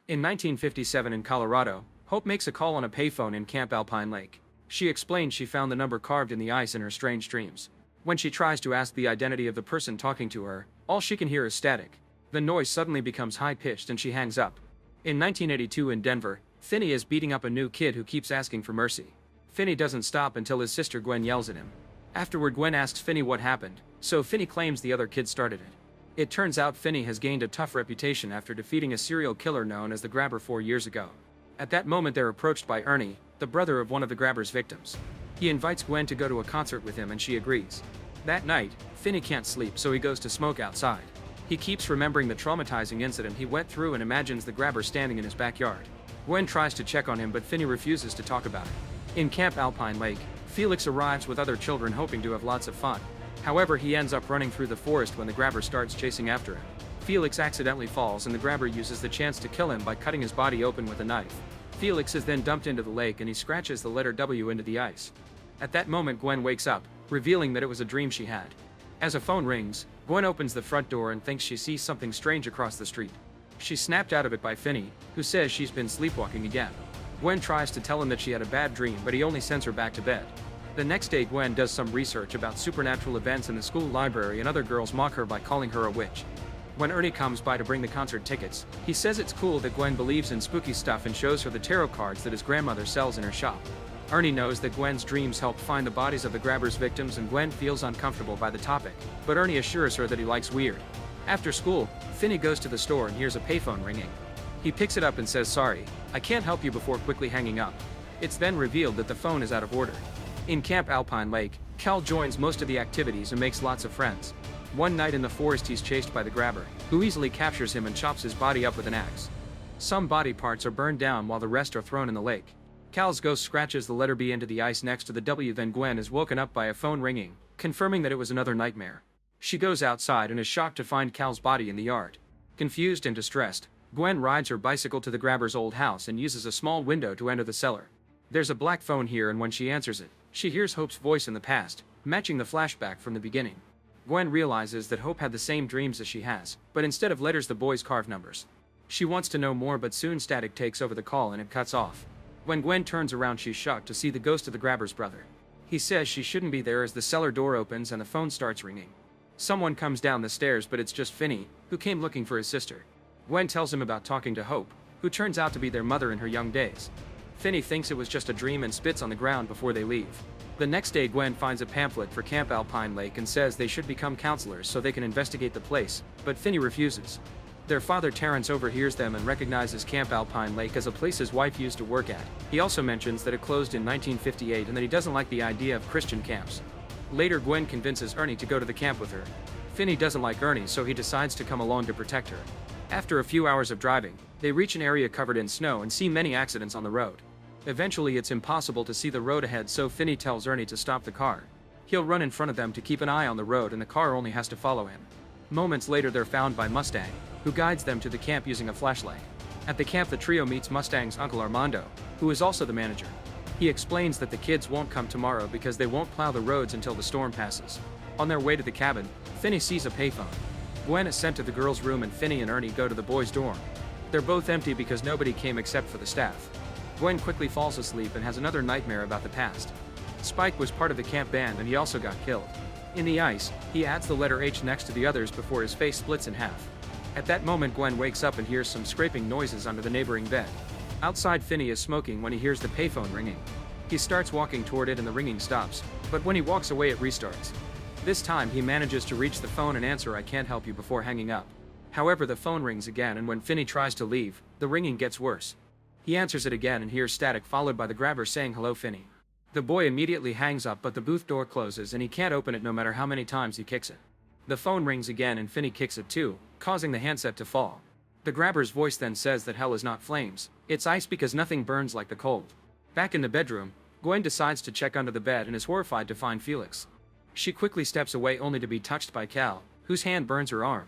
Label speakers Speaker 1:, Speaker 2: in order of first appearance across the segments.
Speaker 1: In 1957 in Colorado, Hope makes a call on a payphone in Camp Alpine Lake. She explains she found the number carved in the ice in her strange dreams. When she tries to ask the identity of the person talking to her, all she can hear is static. The noise suddenly becomes high-pitched and she hangs up. In 1982 in Denver, Finney is beating up a new kid who keeps asking for mercy. Finney doesn't stop until his sister Gwen yells at him. Afterward, Gwen asks Finney what happened, so Finney claims the other kid started it. It turns out Finney has gained a tough reputation after defeating a serial killer known as the Grabber 4 years ago. At that moment they're approached by Ernie, the brother of one of the Grabber's victims. He invites Gwen to go to a concert with him and she agrees. That night, Finney can't sleep so he goes to smoke outside. He keeps remembering the traumatizing incident he went through and imagines the Grabber standing in his backyard. Gwen tries to check on him but Finney refuses to talk about it. In Camp Alpine Lake, Felix arrives with other children hoping to have lots of fun. However, he ends up running through the forest when the Grabber starts chasing after him. Felix accidentally falls and the Grabber uses the chance to kill him by cutting his body open with a knife. Felix is then dumped into the lake and he scratches the letter W into the ice. At that moment Gwen wakes up, revealing that it was a dream she had. As a phone rings, Gwen opens the front door and thinks she sees something strange across the street. She's snapped out of it by Finney, who says she's been sleepwalking again. Gwen tries to tell him that she had a bad dream but he only sends her back to bed. The next day Gwen does some research about supernatural events in the school library and other girls mock her by calling her a witch. When Ernie comes by to bring the concert tickets, he says it's cool that Gwen believes in spooky stuff and shows her the tarot cards that his grandmother sells in her shop. Ernie knows that Gwen's dreams help find the bodies of the Grabber's victims and Gwen feels uncomfortable by the topic, but Ernie assures her that he likes weird. After school, Finney goes to the store and hears a payphone ringing. He picks it up and says sorry, I can't help you before quickly hanging up. It's then revealed that the phone is out of order. In Camp Alpine Lake, Cal joins most of the activities and makes lots of friends. One night in the forest he's chased by the Grabber, who easily captures him and chops his body up with an axe. Some body parts are burned down while the rest are thrown in the lake. Cal's ghost scratches the letter B into the ice next to the W. Then Gwen is woken up by a phone ringing, confirming that it was another nightmare. She goes outside and is shocked to find Cal's body in the yard. Confused and distressed, Gwen rides her bicycle to the Grabber's old house and uses a small window to enter the cellar. There's a black phone here and when she answers it, she hears Hope's voice in the past, matching the flashback from the beginning. Gwen realizes that Hope had the same dreams as she has, but instead of letters the boys carve numbers. She wants to know more but soon static takes over the call and it cuts off. When Gwen turns around she's shocked to see the ghost of the Grabber's brother. He says she shouldn't be there as the cellar door opens and the phone starts ringing. Someone comes down the stairs but it's just Finney, who came looking for his sister. Gwen tells him about talking to Hope, who turns out to be their mother in her young days. Finney thinks it was just a dream and spits on the ground before they leave. The next day Gwen finds a pamphlet for Camp Alpine Lake and says they should become counselors so they can investigate the place, but Finney refuses. Their father Terrence overhears them and recognizes Camp Alpine Lake as a place his wife used to work at. He also mentions that it closed in 1958 and that he doesn't like the idea of Christian camps. Later Gwen convinces Ernie to go to the camp with her. Finney doesn't like Ernie so he decides to come along to protect her. After a few hours of driving, they reach an area covered in snow and see many accidents on the road. Eventually it's impossible to see the road ahead so Finney tells Ernie to stop the car. He'll run in front of them to keep an eye on the road and the car only has to follow him. Moments later they're found by Mustang, who guides them to the camp using a flashlight. At the camp the trio meets Mustang's uncle Armando, who is also the manager. He explains that the kids won't come tomorrow because they won't plow the roads until the storm passes. On their way to the cabin, Finney sees a payphone. Gwen is sent to the girls' room and Finney and Ernie go to the boys' dorm. They're both empty because nobody came except for the staff. Gwen quickly falls asleep and has another nightmare about the past. Spike was part of the camp band and he also got killed. In the ice, he adds the letter H next to the others before his face splits in half. At that moment Gwen wakes up and hears some scraping noises under the neighboring bed. Outside Finney is smoking when he hears the payphone ringing. He starts walking toward it and the ringing stops, but when he walks away it restarts. This time he manages to reach the phone and answer I can't help you before hanging up. However the phone rings again and when Finney tries to leave, the ringing gets worse. He answers it again and hears static followed by the Grabber saying hello Finney. The boy immediately hangs up but the booth door closes and he can't open it no matter how many times he kicks it. The phone rings again and Finney kicks it too, causing the handset to fall. The Grabber's voice then says that hell is not flames, it's ice because nothing burns like the cold. Back in the bedroom, Gwen decides to check under the bed and is horrified to find Felix. She quickly steps away only to be touched by Cal, whose hand burns her arm.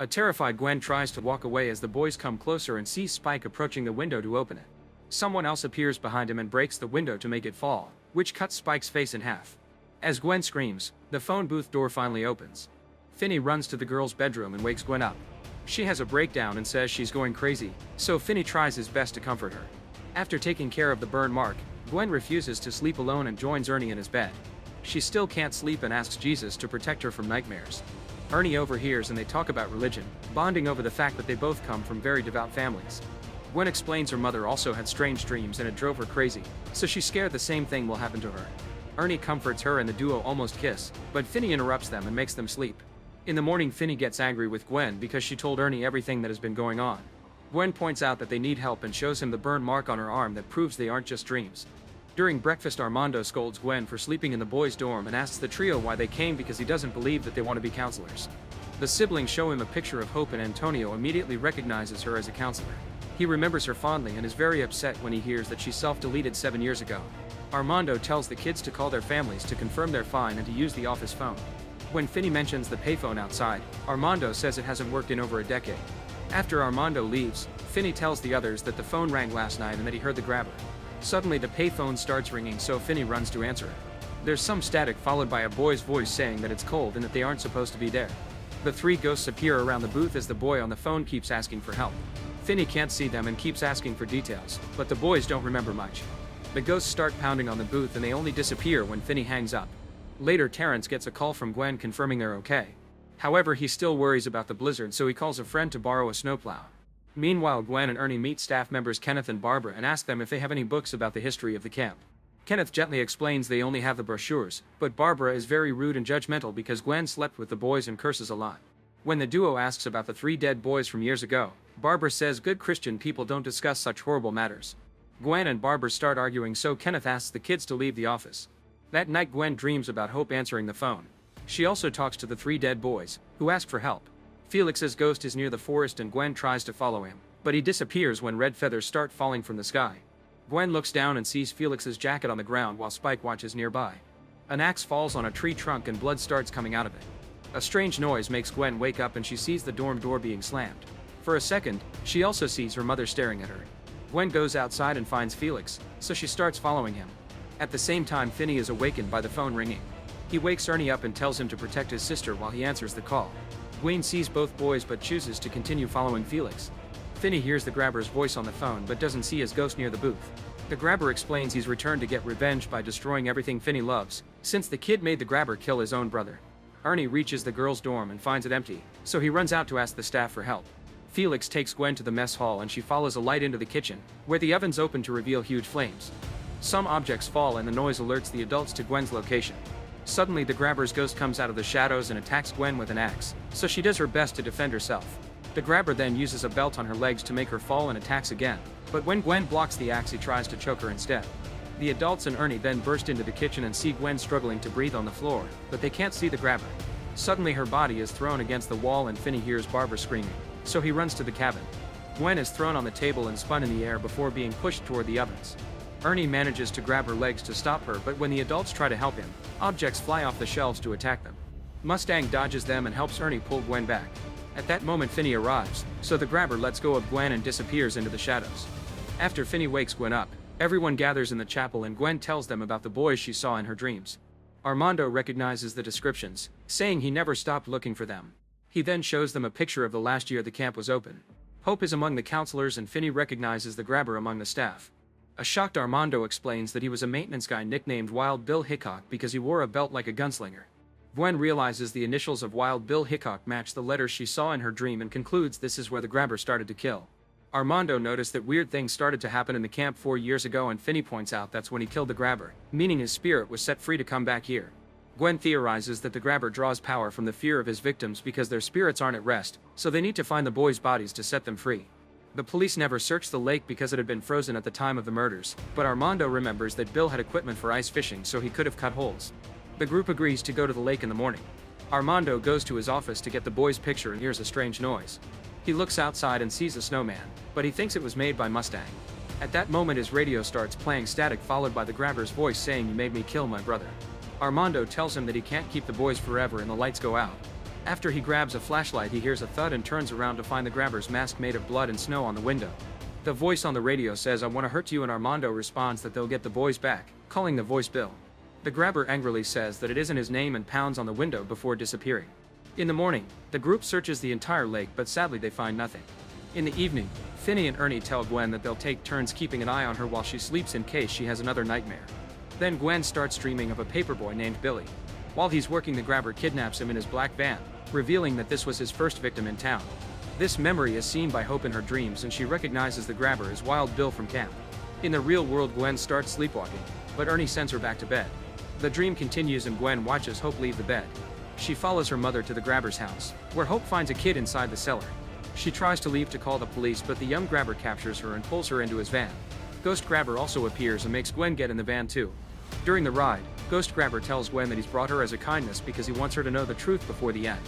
Speaker 1: A terrified Gwen tries to walk away as the boys come closer and see Spike approaching the window to open it. Someone else appears behind him and breaks the window to make it fall, which cuts Spike's face in half. As Gwen screams, the phone booth door finally opens. Finney runs to the girl's bedroom and wakes Gwen up. She has a breakdown and says she's going crazy, so Finney tries his best to comfort her. After taking care of the burn mark, Gwen refuses to sleep alone and joins Ernie in his bed. She still can't sleep and asks Jesus to protect her from nightmares. Ernie overhears and they talk about religion, bonding over the fact that they both come from very devout families. Gwen explains her mother also had strange dreams and it drove her crazy, so she's scared the same thing will happen to her. Ernie comforts her and the duo almost kiss, but Finney interrupts them and makes them sleep. In the morning, Finney gets angry with Gwen because she told Ernie everything that has been going on. Gwen points out that they need help and shows him the burn mark on her arm that proves they aren't just dreams. During breakfast, Armando scolds Gwen for sleeping in the boys' dorm and asks the trio why they came because he doesn't believe that they want to be counselors. The siblings show him a picture of Hope and Antonio immediately recognizes her as a counselor. He remembers her fondly and is very upset when he hears that she self-deleted 7 years ago. Armando tells the kids to call their families to confirm they're fine and to use the office phone. When Finney mentions the payphone outside, Armando says it hasn't worked in over a decade. After Armando leaves, Finney tells the others that the phone rang last night and that he heard the grabber. Suddenly the payphone starts ringing, so Finney runs to answer it. There's some static followed by a boy's voice saying that it's cold and that they aren't supposed to be there. The three ghosts appear around the booth as the boy on the phone keeps asking for help. Finney can't see them and keeps asking for details, but the boys don't remember much. The ghosts start pounding on the booth and they only disappear when Finney hangs up. Later, Terrence gets a call from Gwen confirming they're okay. However, he still worries about the blizzard, so he calls a friend to borrow a snowplow. Meanwhile, Gwen and Ernie meet staff members Kenneth and Barbara and ask them if they have any books about the history of the camp. Kenneth gently explains they only have the brochures, but Barbara is very rude and judgmental because Gwen slept with the boys and curses a lot. When the duo asks about the 3 dead boys from years ago, Barbara says good Christian people don't discuss such horrible matters. Gwen and Barbara start arguing, so Kenneth asks the kids to leave the office. That night, Gwen dreams about Hope answering the phone. She also talks to the 3 dead boys, who ask for help. Felix's ghost is near the forest and Gwen tries to follow him, but he disappears when red feathers start falling from the sky. Gwen looks down and sees Felix's jacket on the ground while Spike watches nearby. An axe falls on a tree trunk and blood starts coming out of it. A strange noise makes Gwen wake up and she sees the dorm door being slammed. For a second, she also sees her mother staring at her. Gwen goes outside and finds Felix, so she starts following him. At the same time, Finney is awakened by the phone ringing. He wakes Ernie up and tells him to protect his sister while he answers the call. Gwen sees both boys but chooses to continue following Felix. Finney hears the grabber's voice on the phone but doesn't see his ghost near the booth. The grabber explains he's returned to get revenge by destroying everything Finney loves, since the kid made the grabber kill his own brother. Ernie reaches the girls' dorm and finds it empty, so he runs out to ask the staff for help. Felix takes Gwen to the mess hall and she follows a light into the kitchen, where the ovens open to reveal huge flames. Some objects fall and the noise alerts the adults to Gwen's location. Suddenly, the grabber's ghost comes out of the shadows and attacks Gwen with an axe, so she does her best to defend herself. The grabber then uses a belt on her legs to make her fall and attacks again, but when Gwen blocks the axe, he tries to choke her instead. The adults and Ernie then burst into the kitchen and see Gwen struggling to breathe on the floor, but they can't see the grabber. Suddenly, her body is thrown against the wall and Finney hears Barbara screaming, so he runs to the cabin. Gwen is thrown on the table and spun in the air before being pushed toward the ovens. Ernie manages to grab her legs to stop her, but when the adults try to help him, objects fly off the shelves to attack them. Mustang dodges them and helps Ernie pull Gwen back. At that moment, Finney arrives, so the grabber lets go of Gwen and disappears into the shadows. After Finney wakes Gwen up, everyone gathers in the chapel and Gwen tells them about the boys she saw in her dreams. Armando recognizes the descriptions, saying he never stopped looking for them. He then shows them a picture of the last year the camp was open. Hope is among the counselors and Finney recognizes the grabber among the staff. A shocked Armando explains that he was a maintenance guy nicknamed Wild Bill Hickok because he wore a belt like a gunslinger. Gwen realizes the initials of Wild Bill Hickok match the letters she saw in her dream and concludes this is where the grabber started to kill. Armando noticed that weird things started to happen in the camp 4 years ago and Finney points out that's when he killed the grabber, meaning his spirit was set free to come back here. Gwen theorizes that the grabber draws power from the fear of his victims because their spirits aren't at rest, so they need to find the boys' bodies to set them free. The police never searched the lake because it had been frozen at the time of the murders, but Armando remembers that Bill had equipment for ice fishing, so he could have cut holes. The group agrees to go to the lake in the morning. Armando goes to his office to get the boys' picture and hears a strange noise. He looks outside and sees a snowman, but he thinks it was made by Mustang. At that moment, his radio starts playing static, followed by the grabber's voice saying, "You made me kill my brother." Armando tells him that he can't keep the boys forever and the lights go out. After he grabs a flashlight, he hears a thud and turns around to find the grabber's mask made of blood and snow on the window. The voice on the radio says, "I want to hurt you," and Armando responds that they'll get the boys back, calling the voice Bill. The grabber angrily says that it isn't his name and pounds on the window before disappearing. In the morning, the group searches the entire lake, but sadly they find nothing. In the evening, Finney and Ernie tell Gwen that they'll take turns keeping an eye on her while she sleeps in case she has another nightmare. Then Gwen starts dreaming of a paperboy named Billy. While he's working, the grabber kidnaps him in his black van, revealing that this was his first victim in town. This memory is seen by Hope in her dreams, and she recognizes the grabber as Wild Bill from camp. In the real world, Gwen starts sleepwalking, but Ernie sends her back to bed. The dream continues and Gwen watches Hope leave the bed. She follows her mother to the grabber's house, where Hope finds a kid inside the cellar. She tries to leave to call the police, but the young grabber captures her and pulls her into his van. Ghost Grabber also appears and makes Gwen get in the van too. During the ride, Ghost Grabber tells Gwen that he's brought her as a kindness because he wants her to know the truth before the end.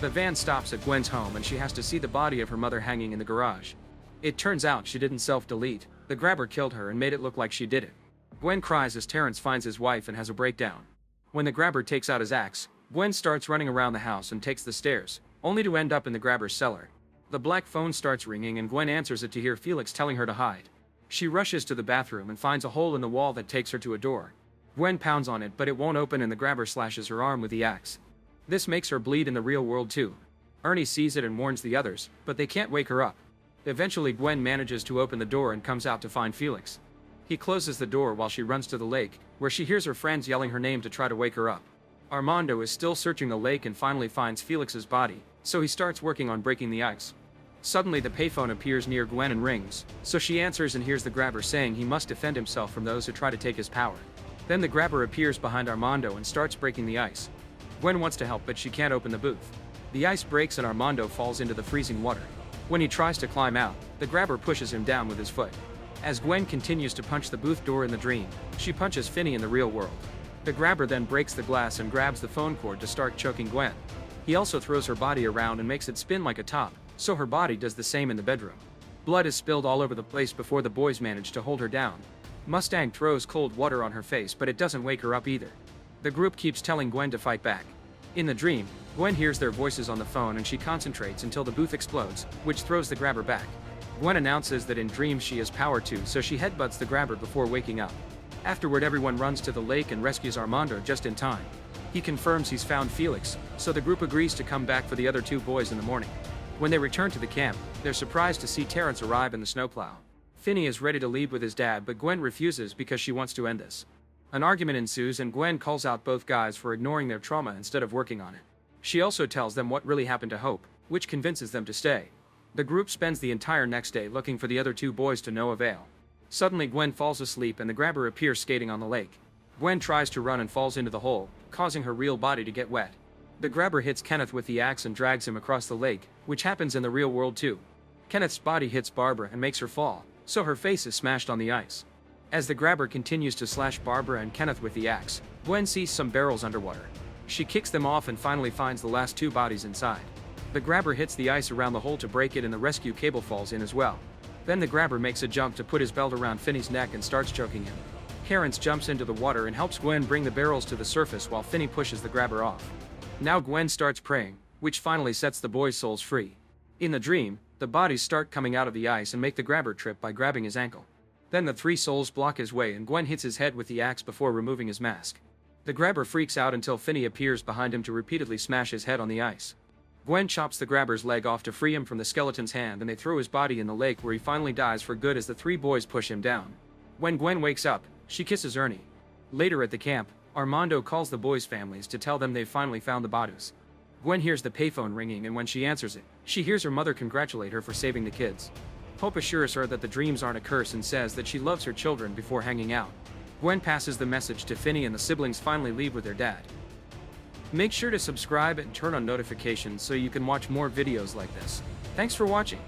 Speaker 1: The van stops at Gwen's home and she has to see the body of her mother hanging in the garage. It turns out she didn't self-delete. The grabber killed her and made it look like she did it. Gwen cries as Terrence finds his wife and has a breakdown. When the grabber takes out his axe, Gwen starts running around the house and takes the stairs, only to end up in the grabber's cellar. The black phone starts ringing and Gwen answers it to hear Felix telling her to hide. She rushes to the bathroom and finds a hole in the wall that takes her to a door. Gwen pounds on it, but it won't open and the grabber slashes her arm with the axe. This makes her bleed in the real world too. Ernie sees it and warns the others, but they can't wake her up. Eventually Gwen manages to open the door and comes out to find Felix. He closes the door while she runs to the lake, where she hears her friends yelling her name to try to wake her up. Armando is still searching the lake and finally finds Felix's body, so he starts working on breaking the ice. Suddenly the payphone appears near Gwen and rings, so she answers and hears the grabber saying he must defend himself from those who try to take his power. Then the grabber appears behind Armando and starts breaking the ice. Gwen wants to help, but she can't open the booth. The ice breaks and Armando falls into the freezing water. When he tries to climb out, the grabber pushes him down with his foot. As Gwen continues to punch the booth door in the dream, she punches Finney in the real world. The grabber then breaks the glass and grabs the phone cord to start choking Gwen. He also throws her body around and makes it spin like a top, so her body does the same in the bedroom. Blood is spilled all over the place before the boys manage to hold her down. Mustang throws cold water on her face, but it doesn't wake her up either. The group keeps telling Gwen to fight back. In the dream, Gwen hears their voices on the phone and she concentrates until the booth explodes, which throws the grabber back. Gwen announces that in dreams she has power too, so she headbutts the grabber before waking up. Afterward, everyone runs to the lake and rescues Armando just in time. He confirms he's found Felix, so the group agrees to come back for the other two boys in the morning. When they return to the camp, they're surprised to see Terrence arrive in the snowplow. Finney is ready to leave with his dad, but Gwen refuses because she wants to end this. An argument ensues and Gwen calls out both guys for ignoring their trauma instead of working on it. She also tells them what really happened to Hope, which convinces them to stay. The group spends the entire next day looking for the other two boys to no avail. Suddenly Gwen falls asleep and the grabber appears skating on the lake. Gwen tries to run and falls into the hole, causing her real body to get wet. The grabber hits Kenneth with the axe and drags him across the lake, which happens in the real world too. Kenneth's body hits Barbara and makes her fall, so her face is smashed on the ice. As the grabber continues to slash Barbara and Kenneth with the axe, Gwen sees some barrels underwater. She kicks them off and finally finds the last two bodies inside. The grabber hits the ice around the hole to break it and the rescue cable falls in as well. Then the grabber makes a jump to put his belt around Finney's neck and starts choking him. Terrence jumps into the water and helps Gwen bring the barrels to the surface while Finney pushes the grabber off. Now Gwen starts praying, which finally sets the boys' souls free. In the dream, the bodies start coming out of the ice and make the grabber trip by grabbing his ankle. Then the three souls block his way and Gwen hits his head with the axe before removing his mask. The grabber freaks out until Finney appears behind him to repeatedly smash his head on the ice. Gwen chops the grabber's leg off to free him from the skeleton's hand and they throw his body in the lake where he finally dies for good as the three boys push him down. When Gwen wakes up, she kisses Ernie. Later at the camp, Armando calls the boys' families to tell them they've finally found the bodies. Gwen hears the payphone ringing and when she answers it, she hears her mother congratulate her for saving the kids. Hope assures her that the dreams aren't a curse and says that she loves her children before hanging out. Gwen passes the message to Finney and the siblings finally leave with their dad. Make sure to subscribe and turn on notifications so you can watch more videos like this. Thanks for watching.